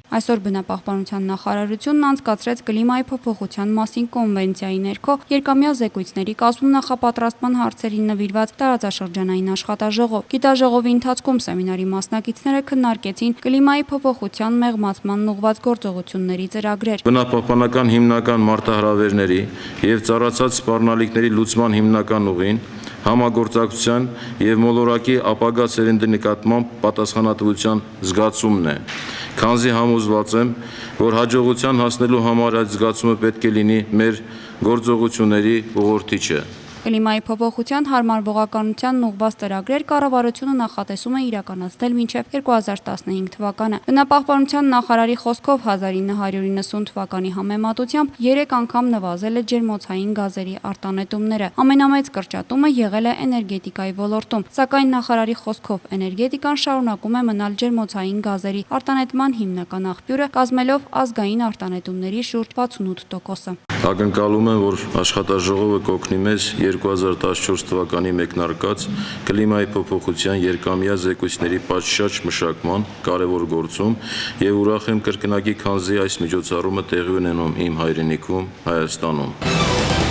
Այսօր բնապահպանության նախարարությունն անցկացրեց կլիմայի փոփոխության մասին կոնվենցիայի ներքո երկամյա զեկույցների կազմում նախապատրաստման հարցերին նվիրված տարածաշրջանային աշխատաժողով։ Գիտաժողովի ընթացքում սեմինարի մասնակիցները քննարկեցին կլիմայի փոփոխության մեղմացման ուղղված գործողությունների ծրագրեր։ Բնապահպանական հիմնական մարտահրավերների եւ ծառացած սպառնալիքների լուծման հիմնական ուղին համագործակցության եւ մոլորակի ապագա սերնդի նկատմամբ պատասխանատվության զգացումն է, քանզի համոզված եմ, որ հաջողության հասնելու համար այդ զգացումը պետք է լինի մեր գործողությունների ուղղորդիչը։ Կլիմայի փոփոխության հարմարվողականությանն ուղղված ծրագրեր կառավարությունը նախատեսում է իրականացնել մինչև 2015 թվականը։ Բնապահպանության նախարարի խոսքով 1990 թվականի համեմատությամբ 3 անգամ նվազել է ջերմոցային գազերի արտանետումները։ Ամենամեծ կրճատումը եղել է էներգետիկայի ոլորտում, սակայն նախարարի խոսքով էներգետիկան շարունակում է մնալ ջերմոցային գազերի արտանետման հիմնական աղբյուրը, կազմելով ազգային արտանետումների շուրջ 68%-ը։ Ակնկալում եմ, որ աշխատաժողովը կօգնի մեզ 2014 թվականի մեկնարկած կլիմայի փոփոխության երկամյա զեկույցների պատշաճ մշակման կարևոր գործում եւ ուրախ եմ կրկնակի, քանզի այս միջոցառումը տեղի ունենում իմ հայրենիքում Հայաստանում։